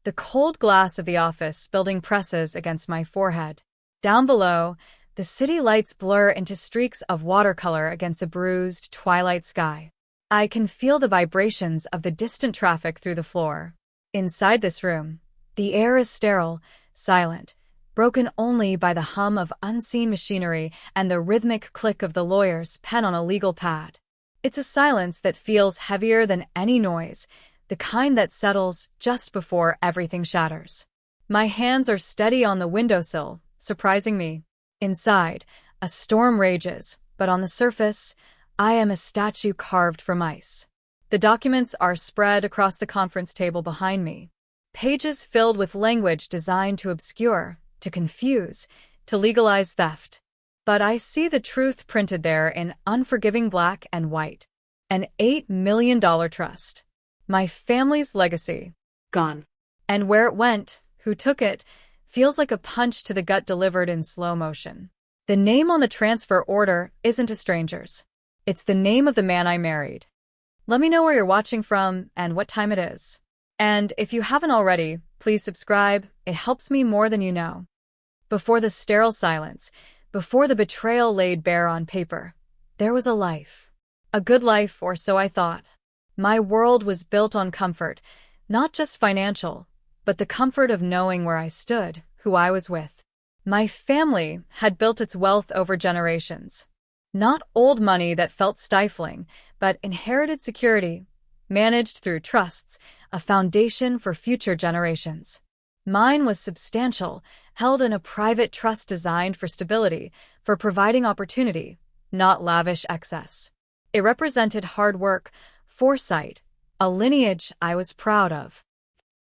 The cold glass of the office building presses against my forehead. Down below, the city lights blur into streaks of watercolor against a bruised, twilight sky. I can feel the vibrations of the distant traffic through the floor. Inside this room, the air is sterile, silent, broken only by the hum of unseen machinery and the rhythmic click of the lawyer's pen on a legal pad. It's a silence that feels heavier than any noise, the kind that settles just before everything shatters. My hands are steady on the windowsill, surprising me. Inside, a storm rages, but on the surface, I am a statue carved from ice. The documents are spread across the conference table behind me. Pages filled with language designed to obscure, to confuse, to legalize theft. But I see the truth printed there in unforgiving black and white. An $8 million trust. My family's legacy. Gone. And where it went, who took it, feels like a punch to the gut delivered in slow motion. The name on the transfer order isn't a stranger's. It's the name of the man I married. Let me know where you're watching from and what time it is. And if you haven't already, please subscribe. It helps me more than you know. Before the sterile silence, before the betrayal laid bare on paper, there was a life. A good life, or so I thought. My world was built on comfort, not just financial, but the comfort of knowing where I stood, who I was with. My family had built its wealth over generations. Not old money that felt stifling, but inherited security, managed through trusts, a foundation for future generations. Mine was substantial, held in a private trust designed for stability, for providing opportunity, not lavish excess. It represented hard work, foresight, a lineage I was proud of.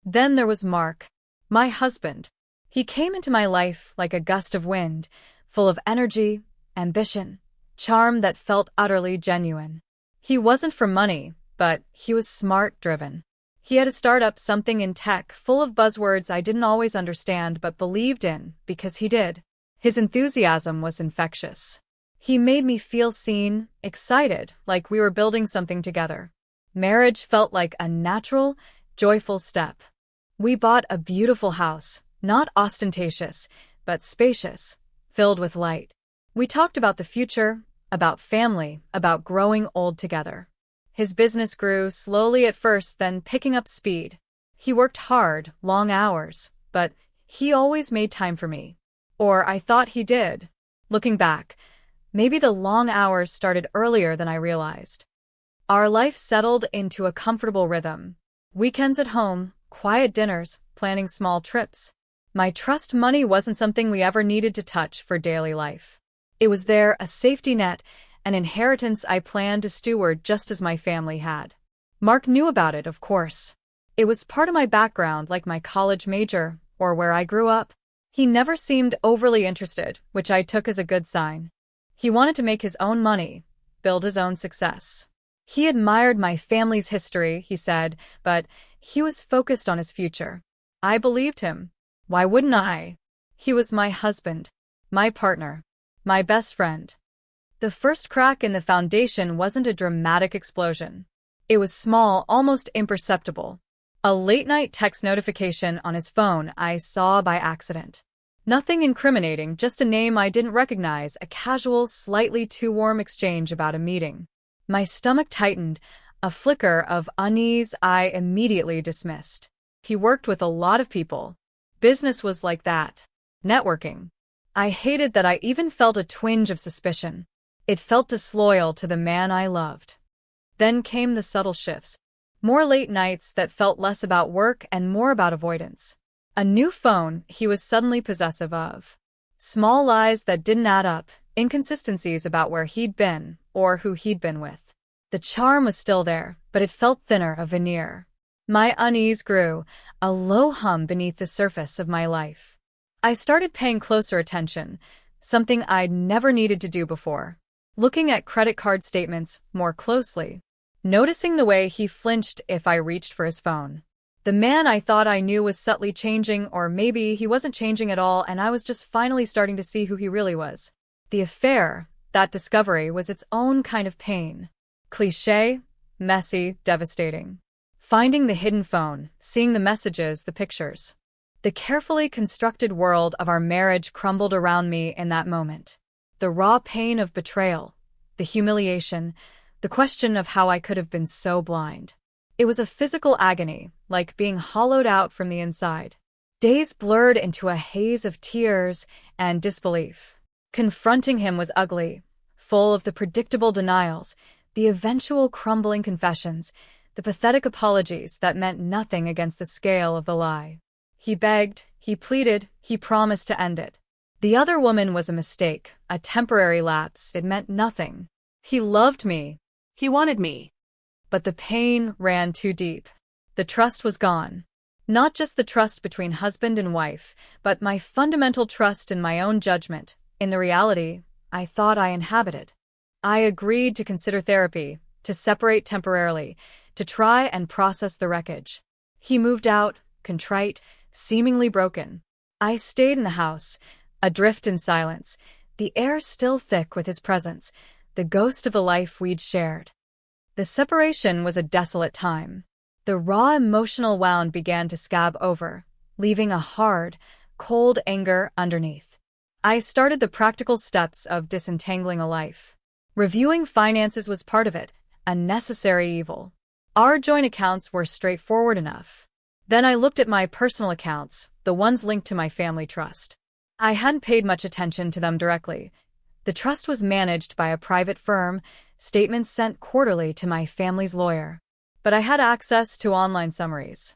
Then there was Mark, my husband. He came into my life like a gust of wind, full of energy, ambition, charm that felt utterly genuine. He wasn't for money, but he was smart-driven. He had a startup, something in tech, full of buzzwords I didn't always understand but believed in because he did. His enthusiasm was infectious. He made me feel seen, excited, like we were building something together. Marriage felt like a natural, joyful step. We bought a beautiful house, not ostentatious, but spacious, filled with light. We talked about the future, about family, about growing old together. His business grew slowly at first, then picking up speed. He worked hard, long hours, but he always made time for me. Or I thought he did. Looking back, maybe the long hours started earlier than I realized. Our life settled into a comfortable rhythm. Weekends at home, quiet dinners, planning small trips. My trust money wasn't something we ever needed to touch for daily life. It was there, a safety net, an inheritance I planned to steward just as my family had. Mark knew about it, of course. It was part of my background, like my college major, or where I grew up. He never seemed overly interested, which I took as a good sign. He wanted to make his own money, build his own success. He admired my family's history, he said, but he was focused on his future. I believed him. Why wouldn't I? He was my husband, my partner, my best friend. The first crack in the foundation wasn't a dramatic explosion. It was small, almost imperceptible. A late-night text notification on his phone I saw by accident. Nothing incriminating, just a name I didn't recognize, a casual, slightly too warm exchange about a meeting. My stomach tightened, a flicker of unease I immediately dismissed. He worked with a lot of people. Business was like that. Networking. I hated that I even felt a twinge of suspicion. It felt disloyal to the man I loved. Then came the subtle shifts. More late nights that felt less about work and more about avoidance. A new phone he was suddenly possessive of. Small lies that didn't add up, inconsistencies about where he'd been or who he'd been with. The charm was still there, but it felt thinner, a veneer. My unease grew, a low hum beneath the surface of my life. I started paying closer attention, something I'd never needed to do before. Looking at credit card statements more closely. Noticing the way he flinched if I reached for his phone. The man I thought I knew was subtly changing, or maybe he wasn't changing at all and I was just finally starting to see who he really was. The affair, that discovery, was its own kind of pain. Cliché, messy, devastating. Finding the hidden phone, seeing the messages, the pictures. The carefully constructed world of our marriage crumbled around me in that moment. The raw pain of betrayal, the humiliation, the question of how I could have been so blind. It was a physical agony, like being hollowed out from the inside. Days blurred into a haze of tears and disbelief. Confronting him was ugly, full of the predictable denials, the eventual crumbling confessions, the pathetic apologies that meant nothing against the scale of the lie. He begged, he pleaded, he promised to end it. The other woman was a mistake, a temporary lapse. It meant nothing. He loved me. He wanted me. But the pain ran too deep. The trust was gone. Not just the trust between husband and wife, but my fundamental trust in my own judgment, in the reality I thought I inhabited. I agreed to consider therapy, to separate temporarily, to try and process the wreckage. He moved out, contrite, seemingly broken. I stayed in the house, adrift in silence, the air still thick with his presence, the ghost of the life we'd shared. The separation was a desolate time. The raw emotional wound began to scab over, leaving a hard, cold anger underneath. I started the practical steps of disentangling a life. Reviewing finances was part of it, a necessary evil. Our joint accounts were straightforward enough. Then I looked at my personal accounts, the ones linked to my family trust. I hadn't paid much attention to them directly. The trust was managed by a private firm, statements sent quarterly to my family's lawyer. But I had access to online summaries.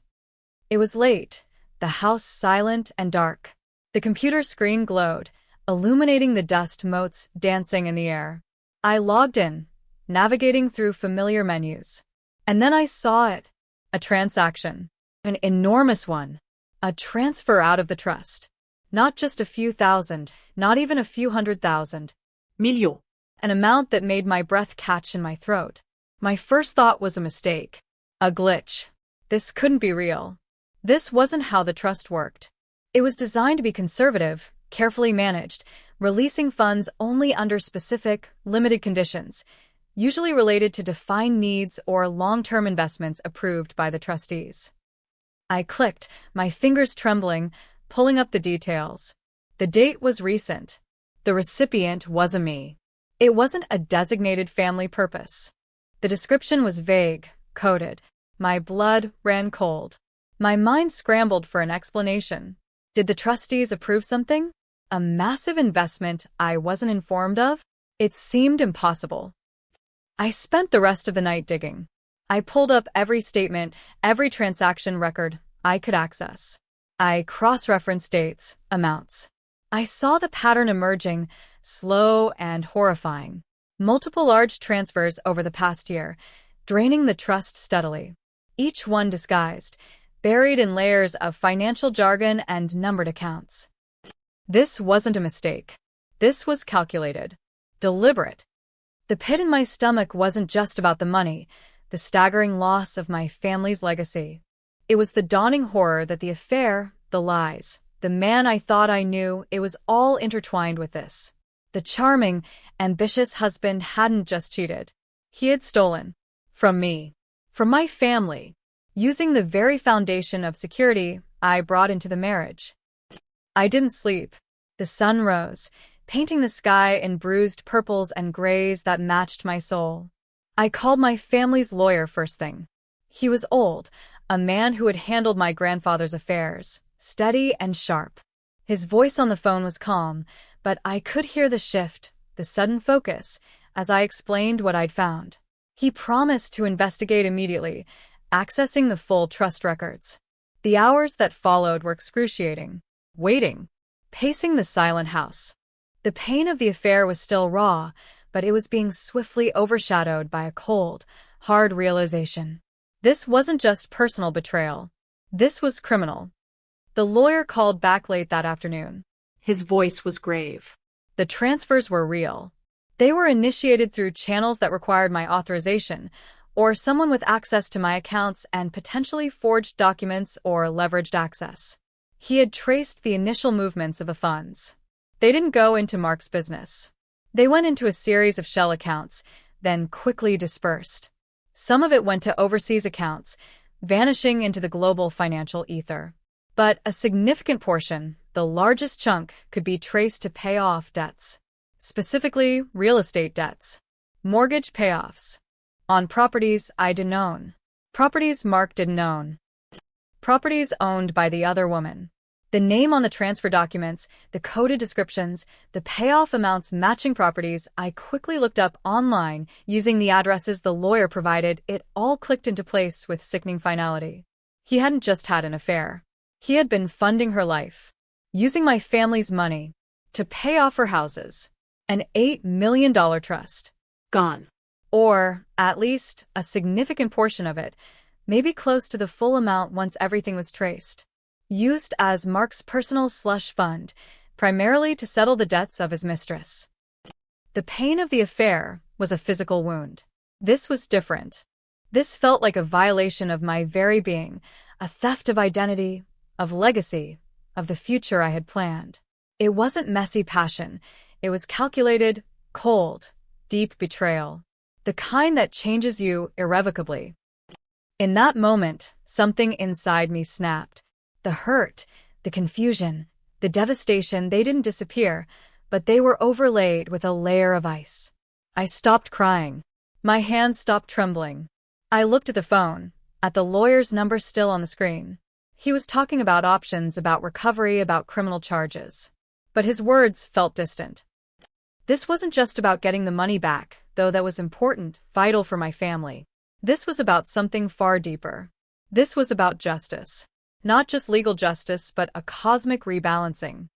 It was late, the house silent and dark. The computer screen glowed, illuminating the dust motes dancing in the air. I logged in, navigating through familiar menus. And then I saw it. A transaction. An enormous one. A transfer out of the trust. Not just a few thousand, not even a few $100,000. Million. An amount that made my breath catch in my throat. My first thought was a mistake. A glitch. This couldn't be real. This wasn't how the trust worked. It was designed to be conservative, carefully managed, releasing funds only under specific, limited conditions, usually related to defined needs or long-term investments approved by the trustees. I clicked, my fingers trembling, pulling up the details. The date was recent. The recipient was a me. It wasn't a designated family purpose. The description was vague, coded. My blood ran cold. My mind scrambled for an explanation. Did the trustees approve something? A massive investment I wasn't informed of? It seemed impossible. I spent the rest of the night digging. I pulled up every statement, every transaction record I could access. I cross-referenced dates, amounts. I saw the pattern emerging, slow and horrifying. Multiple large transfers over the past year, draining the trust steadily. Each one disguised, buried in layers of financial jargon and numbered accounts. This wasn't a mistake. This was calculated. Deliberate. The pit in my stomach wasn't just about the money, the staggering loss of my family's legacy. It was the dawning horror that the affair, the lies, the man I thought I knew, it was all intertwined with this. The charming, ambitious husband hadn't just cheated. He had stolen. From me. From my family. Using the very foundation of security I brought into the marriage. I didn't sleep. The sun rose, painting the sky in bruised purples and grays that matched my soul. I called my family's lawyer first thing. He was old, a man who had handled my grandfather's affairs, steady and sharp. His voice on the phone was calm, but I could hear the shift, the sudden focus, as I explained what I'd found. He promised to investigate immediately, accessing the full trust records. The hours that followed were excruciating. Waiting. Pacing the silent house. The pain of the affair was still raw, but it was being swiftly overshadowed by a cold, hard realization. This wasn't just personal betrayal. This was criminal. The lawyer called back late that afternoon. His voice was grave. The transfers were real. They were initiated through channels that required my authorization, or someone with access to my accounts and potentially forged documents or leveraged access. He had traced the initial movements of the funds. They didn't go into Mark's business. They went into a series of shell accounts, then quickly dispersed. Some of it went to overseas accounts, vanishing into the global financial ether. But a significant portion, the largest chunk, could be traced to pay off debts. Specifically, real estate debts. Mortgage payoffs. On properties I didn't own. Properties Mark didn't own. Properties owned by the other woman. The name on the transfer documents, the coded descriptions, the payoff amounts matching properties I quickly looked up online using the addresses the lawyer provided. It all clicked into place with sickening finality. He hadn't just had an affair. He had been funding her life, using my family's money to pay off her houses. An $8 million trust. Gone. Or, at least, a significant portion of it, maybe close to the full amount once everything was traced. Used as Mark's personal slush fund, primarily to settle the debts of his mistress. The pain of the affair was a physical wound. This was different. This felt like a violation of my very being, a theft of identity, of legacy, of the future I had planned. It wasn't messy passion. It was calculated, cold, deep betrayal. The kind that changes you irrevocably. In that moment, something inside me snapped. The hurt, the confusion, the devastation, they didn't disappear, but they were overlaid with a layer of ice. I stopped crying. My hands stopped trembling. I looked at the phone, at the lawyer's number still on the screen. He was talking about options, about recovery, about criminal charges. But his words felt distant. This wasn't just about getting the money back, though that was important, vital for my family. This was about something far deeper. This was about justice. Not just legal justice, but a cosmic rebalancing.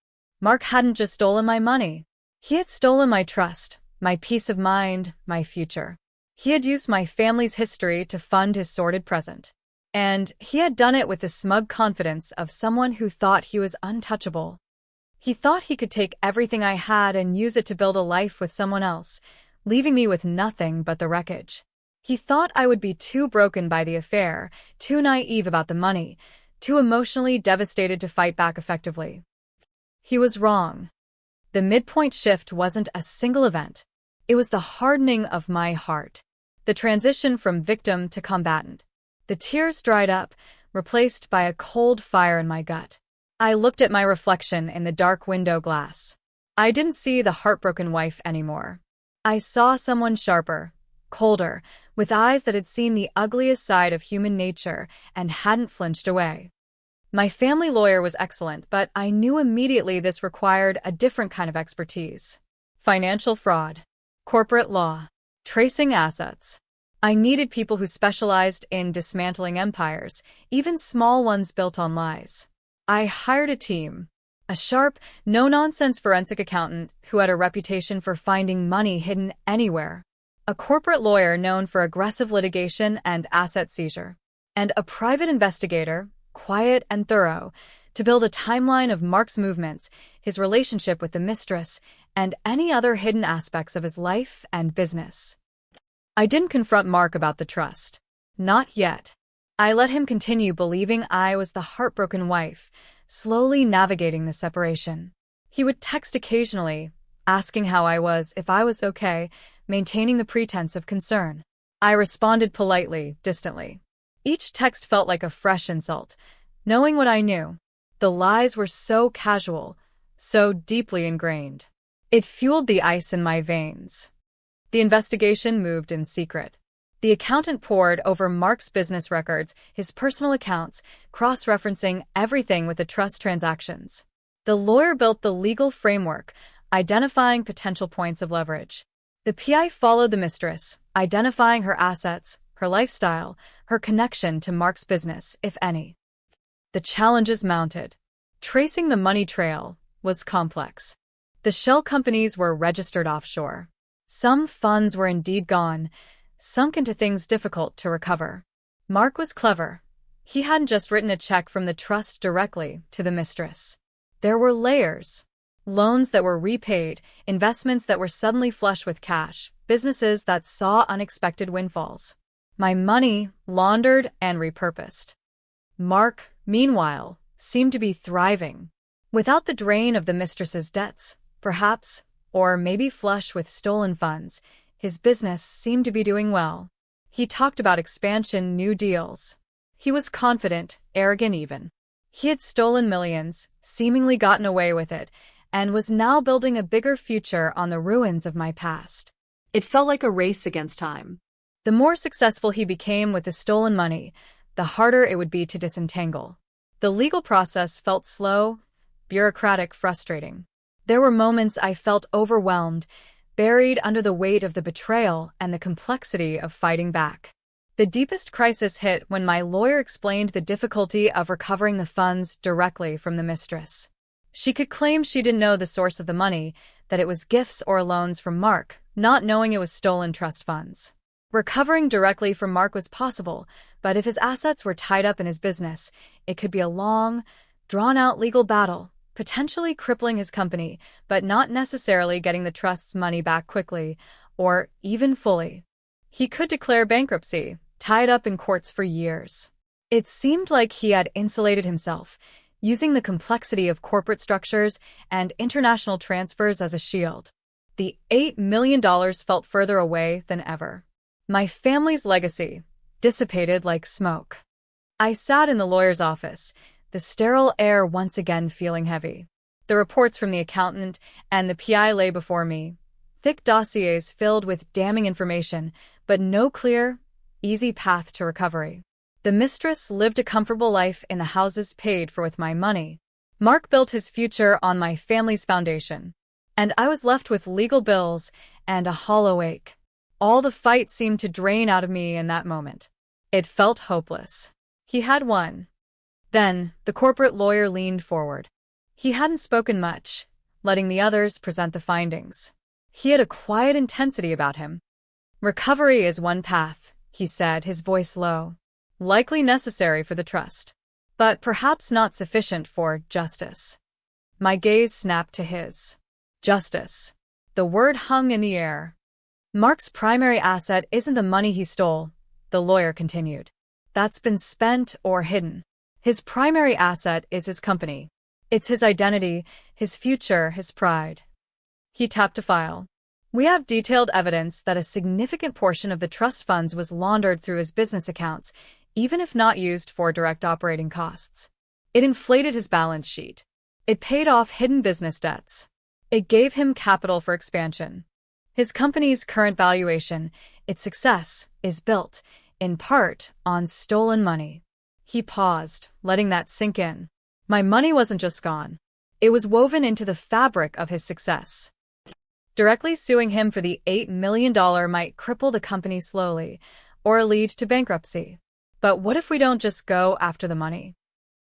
Mark hadn't just stolen my money. He had stolen my trust, my peace of mind, my future. He had used my family's history to fund his sordid present. And he had done it with the smug confidence of someone who thought he was untouchable. He thought he could take everything I had and use it to build a life with someone else, leaving me with nothing but the wreckage. He thought I would be too broken by the affair, too naive about the money, too emotionally devastated to fight back effectively. He was wrong. The midpoint shift wasn't a single event. It was the hardening of my heart. The transition from victim to combatant. The tears dried up, replaced by a cold fire in my gut. I looked at my reflection in the dark window glass. I didn't see the heartbroken wife anymore. I saw someone sharper, colder, with eyes that had seen the ugliest side of human nature and hadn't flinched away. My family lawyer was excellent, but I knew immediately this required a different kind of expertise. Financial fraud, corporate law, tracing assets. I needed people who specialized in dismantling empires, even small ones built on lies. I hired a team. A sharp, no-nonsense forensic accountant who had a reputation for finding money hidden anywhere. A corporate lawyer known for aggressive litigation and asset seizure. And a private investigator, quiet and thorough, to build a timeline of Mark's movements, his relationship with the mistress, and any other hidden aspects of his life and business. I didn't confront Mark about the trust. Not yet. I let him continue believing I was the heartbroken wife, slowly navigating the separation. He would text occasionally, asking how I was, if I was okay, maintaining the pretense of concern. I responded politely, distantly. Each text felt like a fresh insult. Knowing what I knew, the lies were so casual, so deeply ingrained. It fueled the ice in my veins. The investigation moved in secret. The accountant pored over Mark's business records, his personal accounts, cross-referencing everything with the trust transactions. The lawyer built the legal framework, identifying potential points of leverage. The PI followed the mistress, identifying her assets, her lifestyle, her connection to Mark's business, if any. The challenges mounted. Tracing the money trail was complex. The shell companies were registered offshore. Some funds were indeed gone, sunk into things difficult to recover. Mark was clever. He hadn't just written a check from the trust directly to the mistress. There were layers. Loans that were repaid, investments that were suddenly flush with cash, businesses that saw unexpected windfalls. My money laundered and repurposed. Mark, meanwhile, seemed to be thriving. Without the drain of the mistress's debts, perhaps, or maybe flush with stolen funds, his business seemed to be doing well. He talked about expansion, new deals. He was confident, arrogant even. He had stolen millions, seemingly gotten away with it, and was now building a bigger future on the ruins of my past. It felt like a race against time. The more successful he became with the stolen money, the harder it would be to disentangle. The legal process felt slow, bureaucratic, frustrating. There were moments I felt overwhelmed, buried under the weight of the betrayal and the complexity of fighting back. The deepest crisis hit when my lawyer explained the difficulty of recovering the funds directly from the mistress. She could claim she didn't know the source of the money, that it was gifts or loans from Mark, not knowing it was stolen trust funds. Recovering directly from Mark was possible, but if his assets were tied up in his business, it could be a long, drawn-out legal battle, potentially crippling his company, but not necessarily getting the trust's money back quickly, or even fully. He could declare bankruptcy, tied up in courts for years. It seemed like he had insulated himself, using the complexity of corporate structures and international transfers as a shield. The $8 million felt further away than ever. My family's legacy dissipated like smoke. I sat in the lawyer's office, the sterile air once again feeling heavy. The reports from the accountant and the PI lay before me, thick dossiers filled with damning information, but no clear, easy path to recovery. The mistress lived a comfortable life in the houses paid for with my money. Mark built his future on my family's foundation, and I was left with legal bills and a hollow ache. All the fight seemed to drain out of me in that moment. It felt hopeless. He had won. Then, the corporate lawyer leaned forward. He hadn't spoken much, letting the others present the findings. He had a quiet intensity about him. "Recovery is one path," he said, his voice low. "Likely necessary for the trust, but perhaps not sufficient for justice." My gaze snapped to his. Justice. The word hung in the air. "Mark's primary asset isn't the money he stole," the lawyer continued. "That's been spent or hidden. His primary asset is his company. It's his identity, his future, his pride." He tapped a file. "We have detailed evidence that a significant portion of the trust funds was laundered through his business accounts, even if not used for direct operating costs. It inflated his balance sheet. It paid off hidden business debts. It gave him capital for expansion. His company's current valuation, its success, is built, in part, on stolen money." He paused, letting that sink in. My money wasn't just gone. It was woven into the fabric of his success. Directly suing him for the $8 million might cripple the company slowly, or lead to bankruptcy. But what if we don't just go after the money?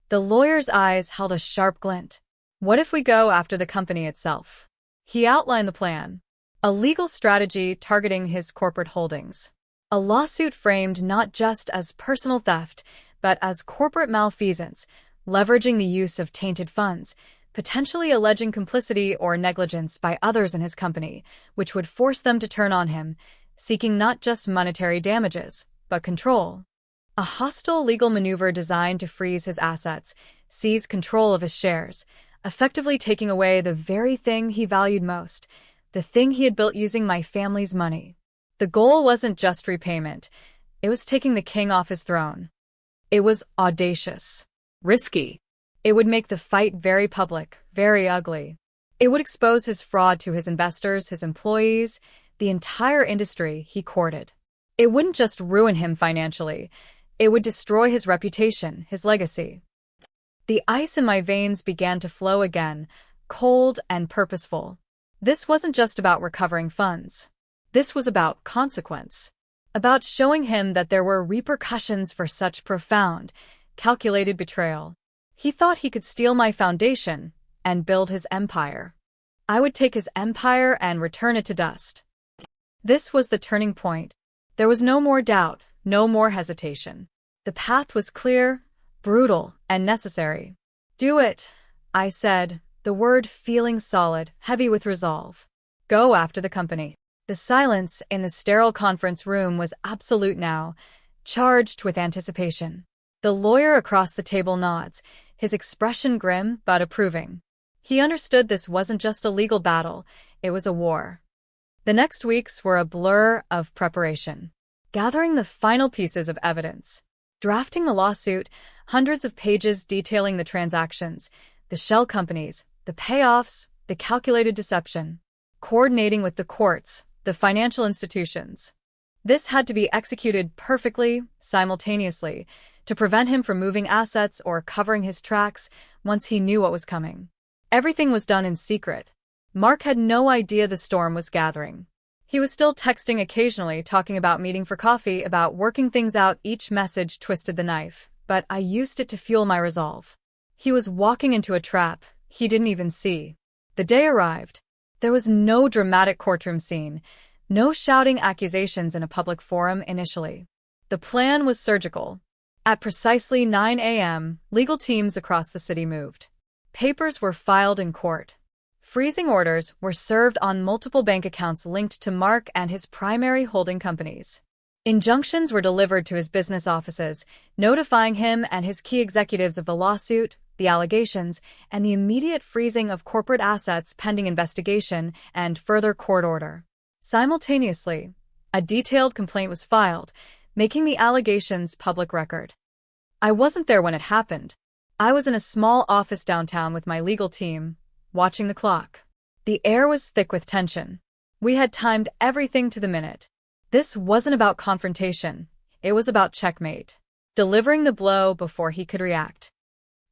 The lawyer's eyes held a sharp glint. What if we go after the company itself? He outlined the plan. A legal strategy targeting his corporate holdings. A lawsuit framed not just as personal theft, but as corporate malfeasance, leveraging the use of tainted funds, potentially alleging complicity or negligence by others in his company, which would force them to turn on him, seeking not just monetary damages, but control. A hostile legal maneuver designed to freeze his assets, seize control of his shares, effectively taking away the very thing he valued most, the thing he had built using my family's money. The goal wasn't just repayment. It was taking the king off his throne. It was audacious. Risky. It would make the fight very public, very ugly. It would expose his fraud to his investors, his employees, the entire industry he courted. It wouldn't just ruin him financially. It would destroy his reputation, his legacy. The ice in my veins began to flow again, cold and purposeful. This wasn't just about recovering funds. This was about consequence. About showing him that there were repercussions for such profound, calculated betrayal. He thought he could steal my foundation and build his empire. I would take his empire and return it to dust. This was the turning point. There was no more doubt, no more hesitation. The path was clear, brutal, and necessary. "Do it," I said, the word feeling solid, heavy with resolve. "Go after the company." The silence in the sterile conference room was absolute now, charged with anticipation. The lawyer across the table nods, his expression grim but approving. He understood this wasn't just a legal battle, it was a war. The next weeks were a blur of preparation. Gathering the final pieces of evidence. drafting the lawsuit, hundreds of pages detailing the transactions, the shell companies, the payoffs, the calculated deception, coordinating with the courts, the financial institutions. This had to be executed perfectly, simultaneously, to prevent him from moving assets or covering his tracks once he knew what was coming. Everything was done in secret. Mark had no idea the storm was gathering. He was still texting occasionally, talking about meeting for coffee, about working things out. Each message twisted the knife, but I used it to fuel my resolve. He was walking into a trap he didn't even see. The day arrived. There was no dramatic courtroom scene, no shouting accusations in a public forum initially. The plan was surgical. At precisely 9 a.m., legal teams across the city moved. Papers were filed in court. Freezing orders were served on multiple bank accounts linked to Mark and his primary holding companies. Injunctions were delivered to his business offices, notifying him and his key executives of the lawsuit, the allegations, and the immediate freezing of corporate assets pending investigation and further court order. Simultaneously, a detailed complaint was filed, making the allegations public record. I wasn't there when it happened. I was in a small office downtown with my legal team, watching the clock. The air was thick with tension. We had timed everything to the minute. This wasn't about confrontation. It was about checkmate. Delivering the blow before he could react.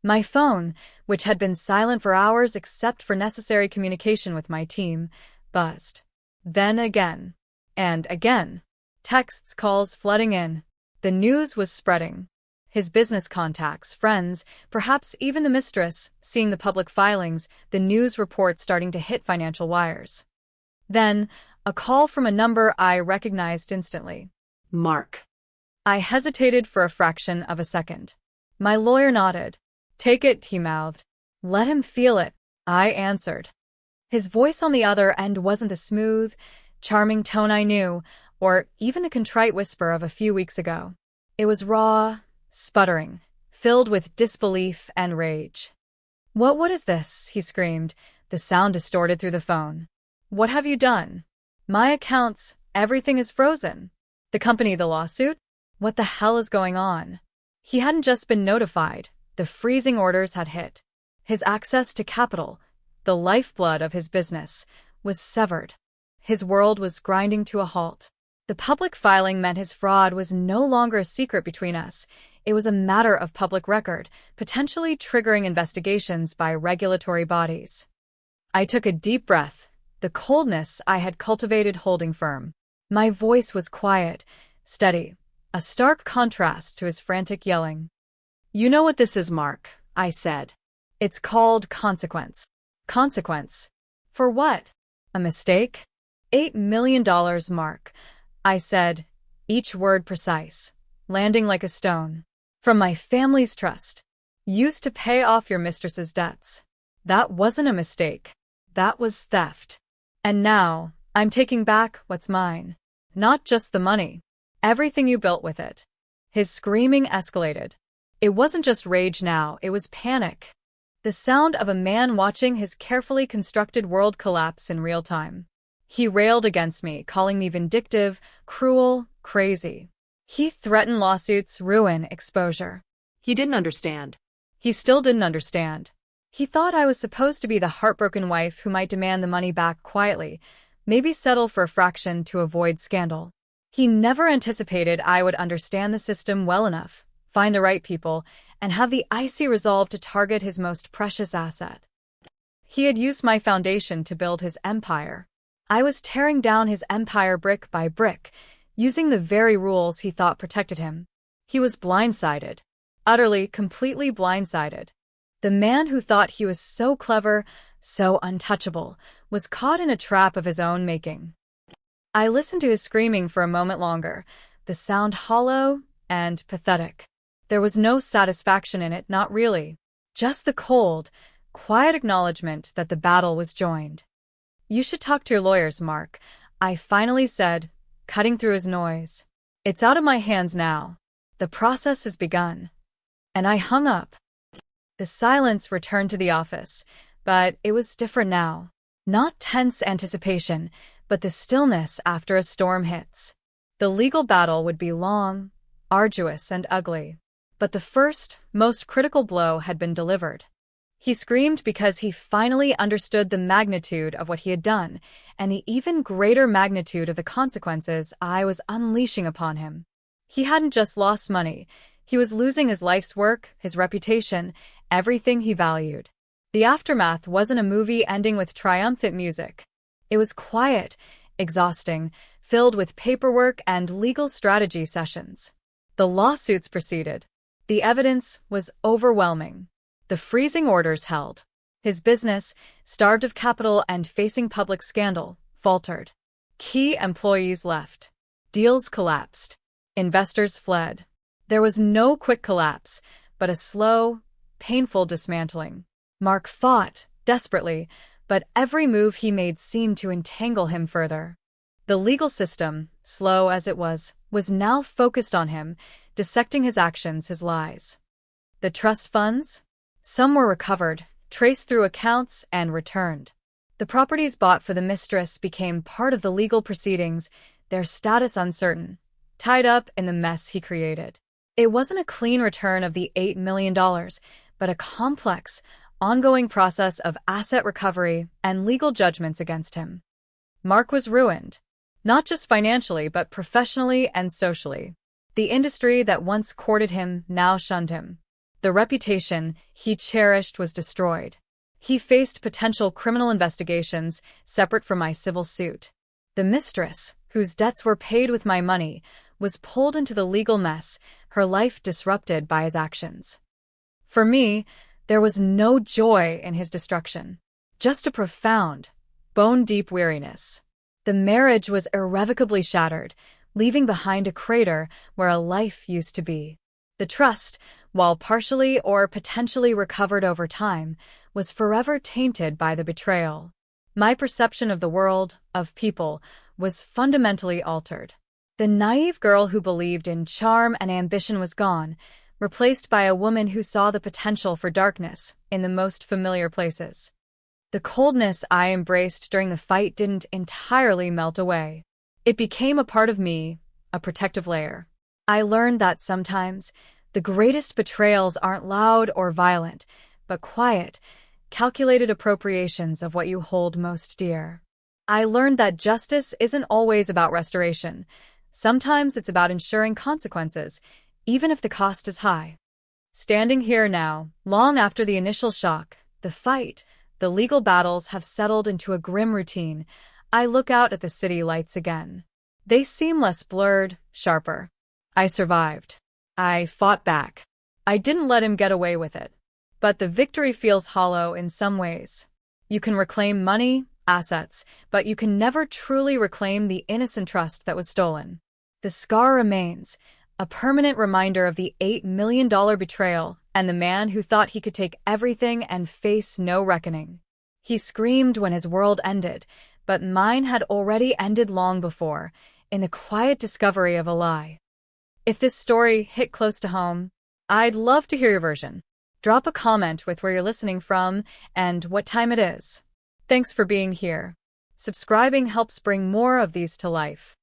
My phone, which had been silent for hours except for necessary communication with my team, buzzed. Then again. And again. Texts, calls flooding in. The news was spreading. His business contacts, friends, perhaps even the mistress, seeing the public filings, the news reports starting to hit financial wires. Then, a call from a number I recognized instantly. Mark. I hesitated for a fraction of a second. My lawyer nodded. "Take it," he mouthed. "Let him feel it," I answered. His voice on the other end wasn't the smooth, charming tone I knew, or even the contrite whisper of a few weeks ago. It was raw, sputtering, filled with disbelief and rage. What is this?" he screamed, the sound distorted through the phone. "What have you done? My accounts, everything is frozen. The company, the lawsuit? What the hell is going on?" He hadn't just been notified. The freezing orders had hit. His access to capital, the lifeblood of his business, was severed. His world was grinding to a halt. The public filing meant his fraud was no longer a secret between us. It was a matter of public record, potentially triggering investigations by regulatory bodies. I took a deep breath, the coldness I had cultivated holding firm. My voice was quiet, steady, a stark contrast to his frantic yelling. "You know what this is, Mark," I said. "It's called consequence." "Consequence? For what? A mistake?" $8 million, Mark, I said, each word precise, landing like a stone. "From my family's trust. Used to pay off your mistress's debts. That wasn't a mistake. That was theft. And now, I'm taking back what's mine. Not just the money. Everything you built with it." His screaming escalated. It wasn't just rage now, it was panic. The sound of a man watching his carefully constructed world collapse in real time. He railed against me, calling me vindictive, cruel, crazy. He threatened lawsuits, ruin, exposure. He didn't understand. He still didn't understand. He thought I was supposed to be the heartbroken wife who might demand the money back quietly, maybe settle for a fraction to avoid scandal. He never anticipated I would understand the system well enough, find the right people, and have the icy resolve to target his most precious asset. He had used my foundation to build his empire. I was tearing down his empire brick by brick, using the very rules he thought protected him. He was blindsided. Utterly, completely blindsided. The man who thought he was so clever, so untouchable, was caught in a trap of his own making. I listened to his screaming for a moment longer, the sound hollow and pathetic. There was no satisfaction in it, not really. Just the cold, quiet acknowledgement that the battle was joined. "You should talk to your lawyers, Mark," I finally said, cutting through his noise. "It's out of my hands now. The process has begun." And I hung up. The silence returned to the office, but it was different now. Not tense anticipation, but the stillness after a storm hits. The legal battle would be long, arduous and ugly. But the first, most critical blow had been delivered. He screamed because he finally understood the magnitude of what he had done, and the even greater magnitude of the consequences I was unleashing upon him. He hadn't just lost money. He was losing his life's work, his reputation, everything he valued. The aftermath wasn't a movie ending with triumphant music. It was quiet, exhausting, filled with paperwork and legal strategy sessions. The lawsuits proceeded. The evidence was overwhelming. The freezing orders held. His business, starved of capital and facing public scandal, faltered. Key employees left. Deals collapsed. Investors fled. There was no quick collapse, but a slow, painful dismantling. Mark fought, desperately, but every move he made seemed to entangle him further. The legal system, slow as it was now focused on him, dissecting his actions, his lies. The trust funds? Some were recovered, traced through accounts, and returned. The properties bought for the Mistress became part of the legal proceedings, their status uncertain, tied up in the mess he created. It wasn't a clean return of the $8 million, but a complex, ongoing process of asset recovery and legal judgments against him. Mark was ruined, not just financially but professionally and socially. The industry that once courted him now shunned him. The reputation he cherished was destroyed. He faced potential criminal investigations separate from my civil suit. The Mistress, whose debts were paid with my money, was pulled into the legal mess, her life disrupted by his actions. For me, there was no joy in his destruction, just a profound, bone-deep weariness. The marriage was irrevocably shattered, leaving behind a crater where a life used to be. The trust, while partially or potentially recovered over time, was forever tainted by the betrayal. My perception of the world, of people, was fundamentally altered. The naive girl who believed in charm and ambition was gone, replaced by a woman who saw the potential for darkness in the most familiar places. The coldness I embraced during the fight didn't entirely melt away. It became a part of me, a protective layer. I learned that sometimes the greatest betrayals aren't loud or violent, but quiet, calculated appropriations of what you hold most dear. I learned that justice isn't always about restoration. Sometimes it's about ensuring consequences, even if the cost is high. Standing here now, long after the initial shock, the fight, the legal battles have settled into a grim routine, I look out at the city lights again. They seem less blurred, sharper. I survived. I fought back. I didn't let him get away with it. But the victory feels hollow in some ways. You can reclaim money, assets, but you can never truly reclaim the innocent trust that was stolen. The scar remains, a permanent reminder of the $8 million betrayal and the man who thought he could take everything and face no reckoning. He screamed when his world ended, but mine had already ended long before, in the quiet discovery of a lie. If this story hit close to home, I'd love to hear your version. Drop a comment with where you're listening from and what time it is. Thanks for being here. Subscribing helps bring more of these to life.